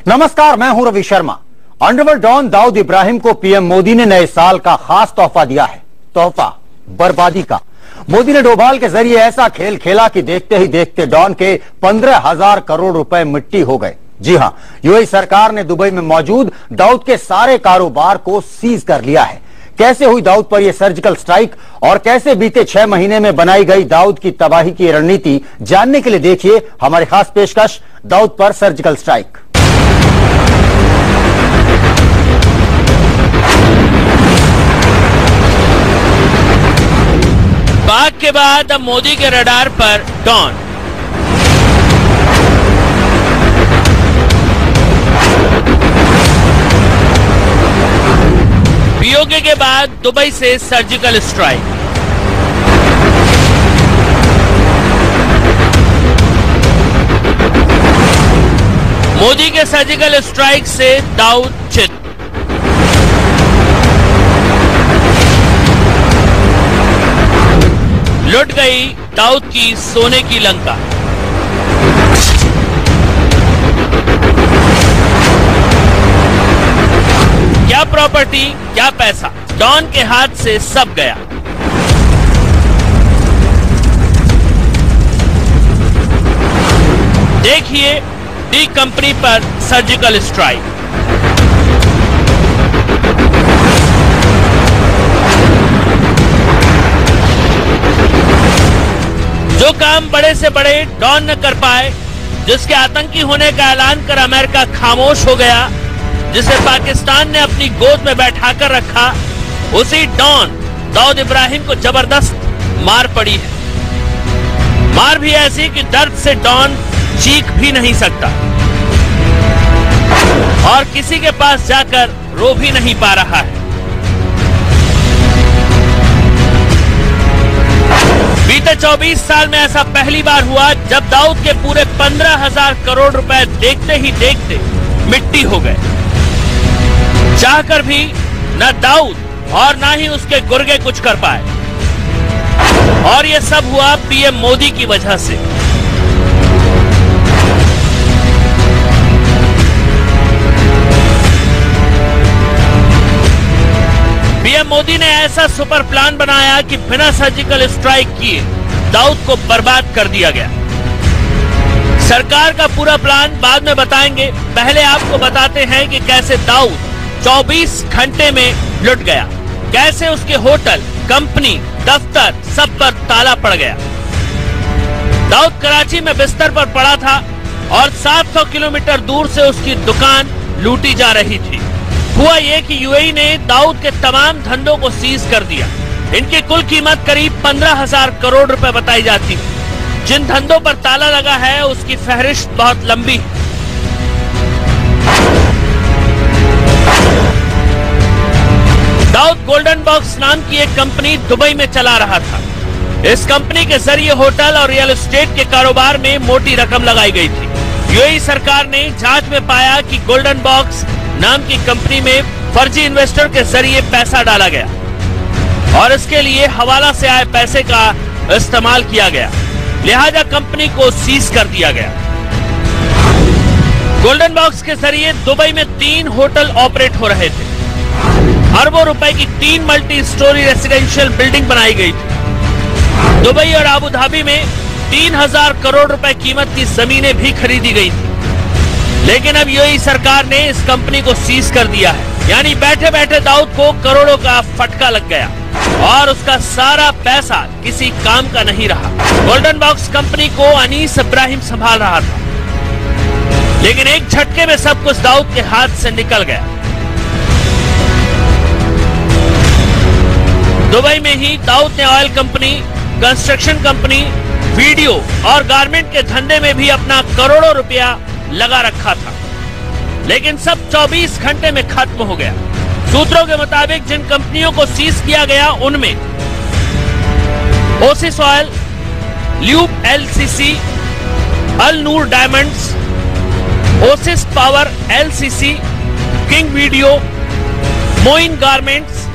नमस्कार, मैं हूं रवि शर्मा। अंडरवर्ल्ड डॉन दाऊद इब्राहिम को पीएम मोदी ने नए साल का खास तोहफा दिया है। तोहफा बर्बादी का। मोदी ने डोभाल के जरिए ऐसा खेल खेला कि देखते ही देखते डॉन के 15,000 करोड़ रुपए मिट्टी हो गए। जी हां, यूएई सरकार ने दुबई में मौजूद दाऊद के सारे कारोबार को सीज कर लिया है। कैसे हुई दाऊद पर यह सर्जिकल स्ट्राइक और कैसे बीते 6 महीने में बनाई गई दाऊद की तबाही की रणनीति जानने के लिए देखिए हमारी खास पेशकश दाऊद पर सर्जिकल स्ट्राइक। पाक के बाद अब मोदी के रडार पर डॉन। पीओके के बाद दुबई से सर्जिकल स्ट्राइक। मोदी के सर्जिकल स्ट्राइक से दाऊद चित। लुट गई दाऊद की सोने की लंका। क्या प्रॉपर्टी, क्या पैसा, डॉन के हाथ से सब गया। देखिए डी कंपनी पर सर्जिकल स्ट्राइक। जो काम बड़े से बड़े डॉन न कर पाए, जिसके आतंकी होने का ऐलान कर अमेरिका खामोश हो गया, जिसे पाकिस्तान ने अपनी गोद में बैठाकर रखा, उसी डॉन दाऊद इब्राहिम को जबरदस्त मार पड़ी है। मार भी ऐसी कि दर्द से डॉन चीख भी नहीं सकता और किसी के पास जाकर रो भी नहीं पा रहा है। बीते 24 साल में ऐसा पहली बार हुआ जब दाऊद के पूरे 15,000 करोड़ रुपए देखते ही देखते मिट्टी हो गए। चाहकर भी न दाऊद और न ही उसके गुर्गे कुछ कर पाए। और यह सब हुआ पीएम मोदी की वजह से। पीएम मोदी ने ऐसा सुपर प्लान बनाया कि बिना सर्जिकल स्ट्राइक किए दाऊद को बर्बाद कर दिया गया। सरकार का पूरा प्लान बाद में बताएंगे, पहले आपको बताते हैं कि कैसे दाऊद 24 घंटे में लुट गया, कैसे उसके होटल, कंपनी, दफ्तर सब पर ताला पड़ गया। दाऊद कराची में बिस्तर पर पड़ा था और 700 किलोमीटर दूर से उसकी दुकान लूटी जा रही थी। हुआ ये कि यूएई ने दाऊद के तमाम धंधों को सीज कर दिया। इनकी कुल कीमत करीब 15,000 करोड़ रुपए बताई जाती है। जिन धंधों पर ताला लगा है उसकी फहरिस्त बहुत लंबी है। दाऊद गोल्डन बॉक्स नाम की एक कंपनी दुबई में चला रहा था। इस कंपनी के जरिए होटल और रियल एस्टेट के कारोबार में मोटी रकम लगाई गई थी। यूएई सरकार ने जांच में पाया कि गोल्डन बॉक्स नाम की कंपनी में फर्जी इन्वेस्टर के जरिए पैसा डाला गया और इसके लिए हवाला से आए पैसे का इस्तेमाल किया गया, लिहाजा कंपनी को सीज कर दिया गया। गोल्डन बॉक्स के जरिए दुबई में 3 होटल ऑपरेट हो रहे थे। अरबों रुपए की 3 मल्टी स्टोरी रेसिडेंशियल बिल्डिंग बनाई गई थी। दुबई और अबू धाबी में 3,000 करोड़ रुपए कीमत की जमीनें भी खरीदी गई थी। लेकिन अब यूएई सरकार ने इस कंपनी को सीज कर दिया है, यानी बैठे बैठे दाऊद को करोड़ों का फटका लग गया और उसका सारा पैसा किसी काम का नहीं रहा। गोल्डन बॉक्स कंपनी को अनीस इब्राहिम संभाल रहा था, लेकिन एक झटके में सब कुछ दाऊद के हाथ से निकल गया। दुबई में ही दाऊद ने oil company, construction company, video और गारमेंट के धंधे में भी अपना करोड़ों रुपया लगा रखा था, लेकिन सब 24 घंटे में खत्म हो गया। सूत्रों के मुताबिक जिन कंपनियों को सीज किया गया उनमें Oasis oil, lube LCC, Al Noor diamonds, Oasis power LCC, king video, Moin garments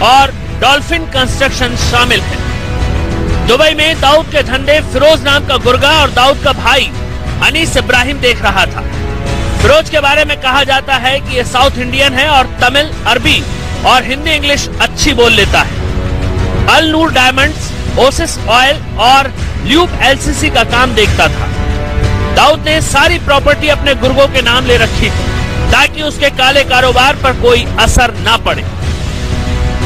और डॉल्फिन कंस्ट्रक्शन शामिल हैं। दुबई में दाऊद के धंधे फिरोज नाम का गुर्गा और दाऊद का भाई अनीस इब्राहिम देख रहा था। फिरोज के बारे में कहा जाता है कि ये साउथ इंडियन है और तमिल, अरबी और हिंदी इंग्लिश अच्छी बोल लेता है। अल नूर डायमंड्स, ओसिस ऑयल और ल्यूब एलसीसी का काम देखता था। दाऊद ने सारी प्रॉपर्टी अपने गुर्गों के नाम ले रखी थी ताकि उसके काले कारोबार पर कोई असर ना पड़े।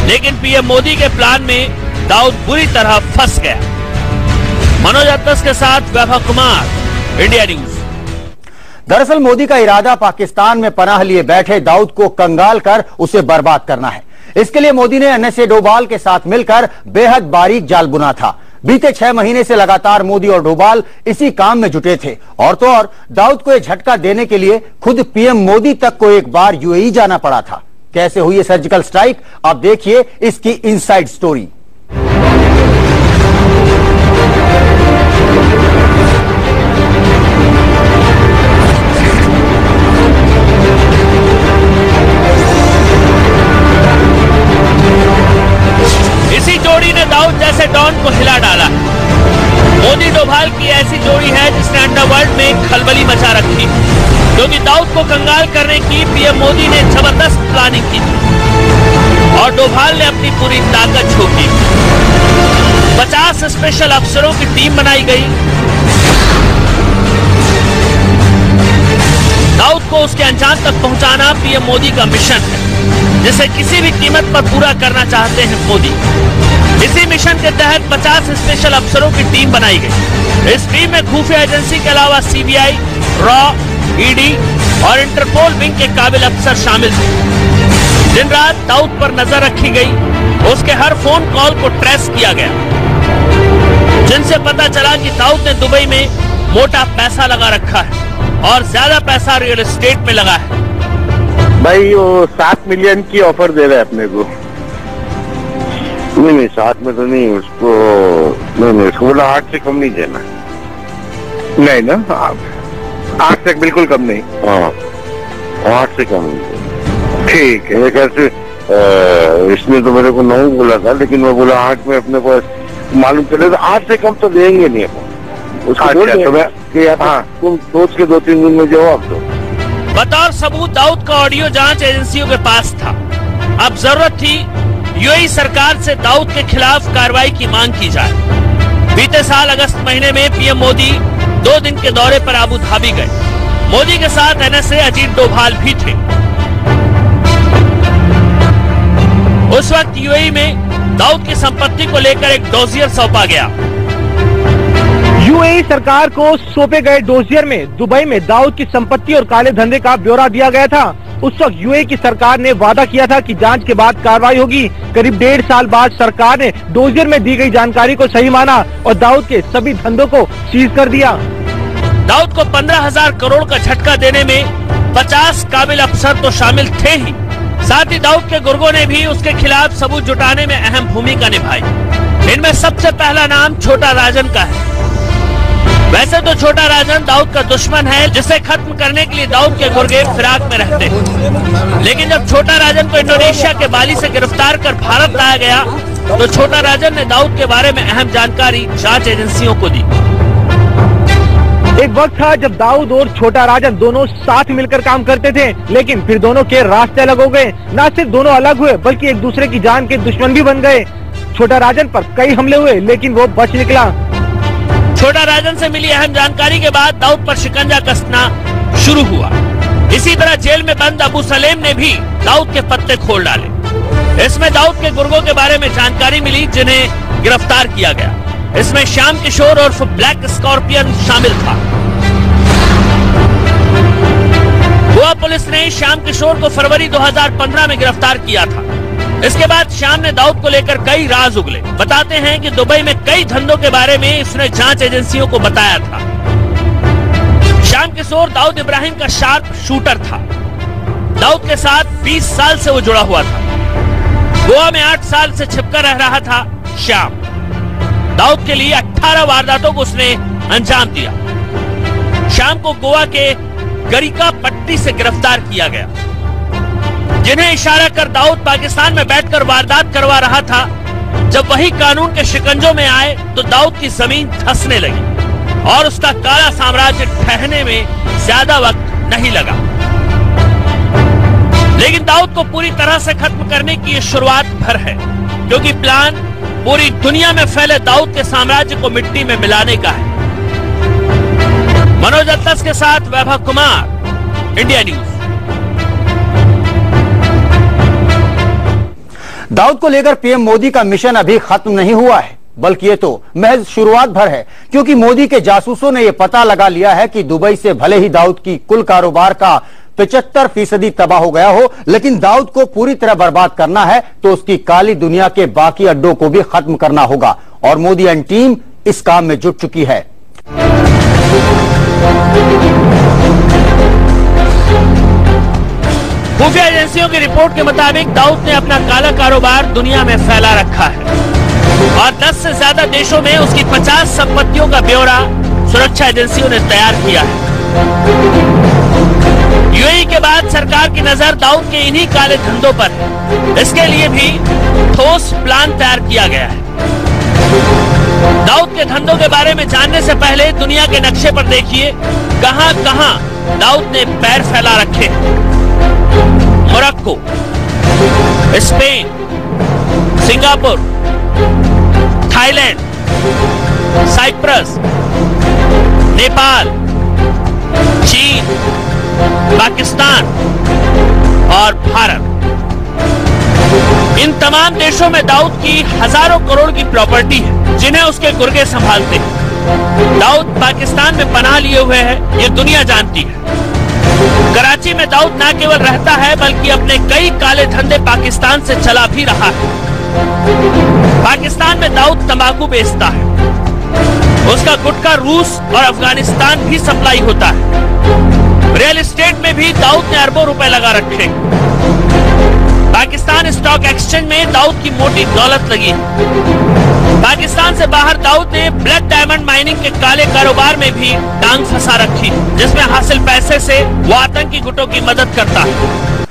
लेकिन पीएम मोदी के प्लान में दाऊद बुरी तरह फंस गया। मनोज अत्तस के साथ वैभव कुमार, इंडिया न्यूज। दरअसल मोदी का इरादा पाकिस्तान में पनाह लिए बैठे दाऊद को कंगाल कर उसे बर्बाद करना है। इसके लिए मोदी ने एनएसए डोभाल के साथ मिलकर बेहद बारीक जाल बुना था। बीते 6 महीने से लगातार मोदी और डोभाल इसी काम में जुटे थे। और तो और दाऊद को यह झटका देने के लिए खुद पीएम मोदी तक को एक बार यूएई जाना पड़ा था। कैसे हुई ये सर्जिकल स्ट्राइक, आप देखिए इसकी इनसाइड स्टोरी। दाऊद जैसे डॉन को हिला डाला। मोदी डोभाल की ऐसी जोड़ी है जिसने अंडरवर्ल्ड में खलबली मचा रखी, क्योंकि दाऊद को कंगाल करने की पीएम मोदी ने जबरदस्त प्लानिंग की थी और डोभाल ने अपनी पूरी ताकत झोंकी। 50 स्पेशल अफसरों की टीम बनाई गई। दाऊद को उसके अंजाम तक पहुंचाना पीएम मोदी का मिशन है, जिसे किसी भी कीमत पर पूरा करना चाहते हैं मोदी। इसी मिशन के तहत 50 स्पेशल अफसरों की टीम बनाई गई। इस टीम में खुफिया एजेंसी के अलावा सीबीआई, रॉ, ईडी और इंटरपोल विंग के काबिल अफसर शामिल थे। दिन रात दाऊद पर नजर रखी गई। उसके हर फोन कॉल को ट्रेस किया गया, जिनसे पता चला कि दाऊद ने दुबई में मोटा पैसा लगा रखा है और ज्यादा पैसा रियल एस्टेट में लगा है। भाई वो 7 मिलियन की ऑफर दे रहा है अपने को। नहीं 7 में तो नहीं, उसको नहीं उसको बोला 8 से कम नहीं देना। नहीं ना, 8 से बिल्कुल कम नहीं। हाँ 8 से कम नहीं। ठीक है, कैसे इसने तो मेरे को 9 बोला था, लेकिन मैं बोला 8 में अपने को मालूम चले तो 8 से कम तो देंगे नहीं अपन। उसको तो मैं हाँ तुम सोच के 2-3 दिन में जवाब दो। बतौर सबूत दाऊद का ऑडियो जांच एजेंसियों के पास था। अब जरूरत थी यूएई सरकार से दाऊद के खिलाफ कार्रवाई की मांग की जाए। बीते साल अगस्त महीने में पीएम मोदी 2 दिन के दौरे पर अबू धाबी गए। मोदी के साथ एनएसए अजीत डोभाल भी थे। उस वक्त यूएई में दाऊद की संपत्ति को लेकर एक डोजियर सौंपा गया। यूएई सरकार को सौंपे गए डोजियर में दुबई में दाऊद की संपत्ति और काले धंधे का ब्यौरा दिया गया था। उस वक्त यूएई की सरकार ने वादा किया था कि जांच के बाद कार्रवाई होगी। करीब 1.5 साल बाद सरकार ने डोजियर में दी गई जानकारी को सही माना और दाऊद के सभी धंधों को सीज कर दिया। दाऊद को 15,000 करोड़ का झटका देने में 50 काबिल अफसर तो शामिल थे ही, साथ ही दाऊद के गुर्गों ने भी उसके खिलाफ सबूत जुटाने में अहम भूमिका निभाई। इनमें सबसे पहला नाम छोटा राजन का है। वैसे तो छोटा राजन दाऊद का दुश्मन है, जिसे खत्म करने के लिए दाऊद के गुर्गे फिराक में रहते हैं। लेकिन जब छोटा राजन को इंडोनेशिया के बाली से गिरफ्तार कर भारत लाया गया, तो छोटा राजन ने दाऊद के बारे में अहम जानकारी जांच एजेंसियों को दी। एक वक्त था जब दाऊद और छोटा राजन दोनों साथ मिलकर काम करते थे, लेकिन फिर दोनों के रास्ते अलग हो गए। न सिर्फ दोनों अलग हुए, बल्कि एक दूसरे की जान के दुश्मन भी बन गए। छोटा राजन पर कई हमले हुए, लेकिन वो बच निकला। छोटा राजन से मिली अहम जानकारी के बाद दाऊद पर शिकंजा कसना शुरू हुआ। इसी तरह जेल में बंद अबू सलेम ने भी दाऊद के पत्ते खोल डाले। इसमें दाऊद के गुर्गों के बारे में जानकारी मिली, जिन्हें गिरफ्तार किया गया। इसमें श्याम किशोर और ब्लैक स्कॉर्पियन शामिल था। गोवा पुलिस ने श्याम किशोर को फरवरी 2015 में गिरफ्तार किया था। इसके बाद श्याम ने दाऊद को लेकर कई राज उगले। बताते हैं कि दुबई में कई धंधों के बारे में इसने जांच एजेंसियों को बताया था। श्याम किशोर दाऊद इब्राहिम का शार्प शूटर था। दाऊद के साथ 20 साल से वो जुड़ा हुआ था। गोवा में 8 साल से छिपकर रह रहा था श्याम। दाऊद के लिए 18 वारदातों को उसने अंजाम दिया। श्याम को गोवा के गरिका पट्टी से गिरफ्तार किया गया, जिन्हें इशारा कर दाऊद पाकिस्तान में बैठकर वारदात करवा रहा था। जब वही कानून के शिकंजों में आए तो दाऊद की जमीन धंसने लगी और उसका काला साम्राज्य ठहरने में ज्यादा वक्त नहीं लगा। लेकिन दाऊद को पूरी तरह से खत्म करने की ये शुरुआत भर है, क्योंकि प्लान पूरी दुनिया में फैले दाऊद के साम्राज्य को मिट्टी में मिलाने का है। मनोज अतलस के साथ वैभव कुमार, इंडिया न्यूज। दाऊद को लेकर पीएम मोदी का मिशन अभी खत्म नहीं हुआ है, बल्कि ये तो महज शुरुआत भर है, क्योंकि मोदी के जासूसों ने यह पता लगा लिया है कि दुबई से भले ही दाऊद की कुल कारोबार का 75% तबाह हो गया हो, लेकिन दाऊद को पूरी तरह बर्बाद करना है तो उसकी काली दुनिया के बाकी अड्डों को भी खत्म करना होगा, और मोदी एंड टीम इस काम में जुट चुकी है। खुफिया एजेंसियों की रिपोर्ट के मुताबिक दाऊद ने अपना काला कारोबार दुनिया में फैला रखा है और 10 से ज्यादा देशों में उसकी 50 संपत्तियों का ब्यौरा सुरक्षा एजेंसियों ने तैयार किया है। यूएई के बाद सरकार की नजर दाऊद के इन्हीं काले धंधों पर है। इसके लिए भी ठोस प्लान तैयार किया गया है। दाऊद के धंधों के बारे में जानने से पहले दुनिया के नक्शे पर देखिए कहां कहां दाऊद ने पैर फैला रखे। Morocco, Spain, Singapore, Thailand, Cyprus, Nepal, चीन, पाकिस्तान और भारत। इन तमाम देशों में दाऊद की हजारों करोड़ की प्रॉपर्टी है, जिन्हें उसके गुर्गे संभालते हैं। दाऊद पाकिस्तान में पनाह लिए हुए है, ये दुनिया जानती है। कराची में दाऊद न केवल रहता है, बल्कि अपने कई काले धंधे पाकिस्तान से चला भी रहा है। पाकिस्तान में दाऊद तंबाकू बेचता है, उसका गुटखा रूस और अफगानिस्तान भी सप्लाई होता है। रियल एस्टेट में भी दाऊद ने अरबों रुपए लगा रखे। पाकिस्तान स्टॉक एक्सचेंज में दाऊद की मोटी दौलत लगी। पाकिस्तान से बाहर दाऊद ने ब्लैक डायमंड माइनिंग के काले कारोबार में भी टांग फंसा रखी, जिसमें हासिल पैसे से वो आतंकी गुटों की मदद करता है।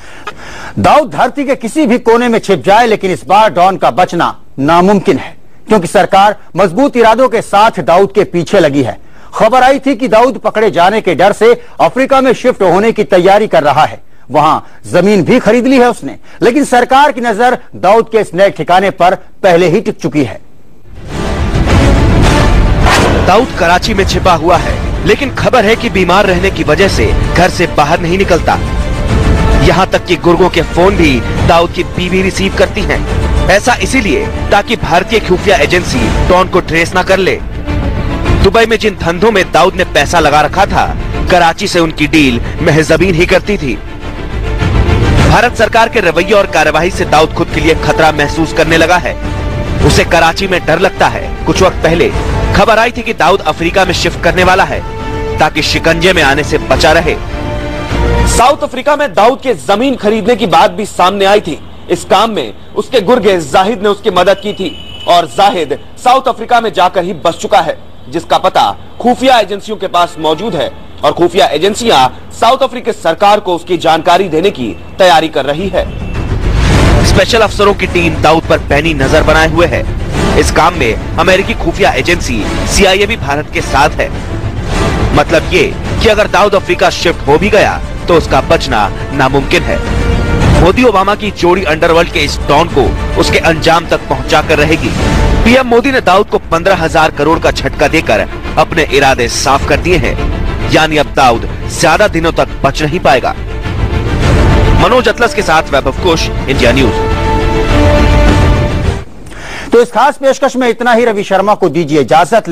दाऊद धरती के किसी भी कोने में छिप जाए, लेकिन इस बार डॉन का बचना नामुमकिन है, क्योंकि सरकार मजबूत इरादों के साथ दाऊद के पीछे लगी है। खबर आई थी कि दाऊद पकड़े जाने के डर से अफ्रीका में शिफ्ट होने की तैयारी कर रहा है। वहां जमीन भी खरीद ली है उसने, लेकिन सरकार की नजर दाऊद के इस नए ठिकाने पर पहले ही टिक चुकी है। दाऊद कराची में छिपा हुआ है, लेकिन खबर है कि बीमार रहने की वजह से घर से बाहर नहीं निकलता। यहाँ तक कि गुर्गों के फोन भी दाऊद की बीवी रिसीव करती हैं। ऐसा इसीलिए ताकि भारतीय खुफिया एजेंसी डॉन को ट्रेस न कर ले। दुबई में जिन धंधों में दाऊद ने पैसा लगा रखा था, कराची से उनकी डील महज ज़मीन ही करती थी। भारत सरकार के रवैये और कार्यवाही से दाऊद खुद के लिए खतरा महसूस करने लगा है। उसे कराची में डर लगता है। कुछ वक्त पहले खबर आई थी कि दाऊद अफ्रीका में शिफ्ट करने वाला है, ताकि शिकंजे में आने से बचा रहे। साउथ अफ्रीका में दाऊद के जमीन खरीदने की बात भी सामने आई थी। इस काम में उसके गुर्गे जाहिद ने उसकी मदद की थी, और जाहिद साउथ अफ्रीका में जाकर ही बस चुका है, जिसका पता खुफिया एजेंसियों के पास मौजूद है, और खुफिया एजेंसियां साउथ अफ्रीकी सरकार को उसकी जानकारी देने की तैयारी कर रही है। स्पेशल अफसरों की टीम दाऊद पर पैनी नजर बनाए हुए है। इस काम में अमेरिकी खुफिया एजेंसी CIA भी भारत के साथ है। मतलब ये कि अगर दाऊद अफ्रीका शिफ्ट हो भी गया तो उसका बचना नामुमकिन है। मोदी ओबामा की जोड़ी अंडरवर्ल्ड के इस डॉन को उसके अंजाम तक पहुंचा कर रहेगी। पीएम मोदी ने दाऊद को 15,000 करोड़ का झटका देकर अपने इरादे साफ कर दिए हैं, यानी अब दाऊद ज्यादा दिनों तक बच नहीं पाएगा। मनोज अतलस के साथ वैभव कुश, इंडिया न्यूज। तो इस खास पेशकश में इतना ही। रवि शर्मा को दीजिए इजाजत।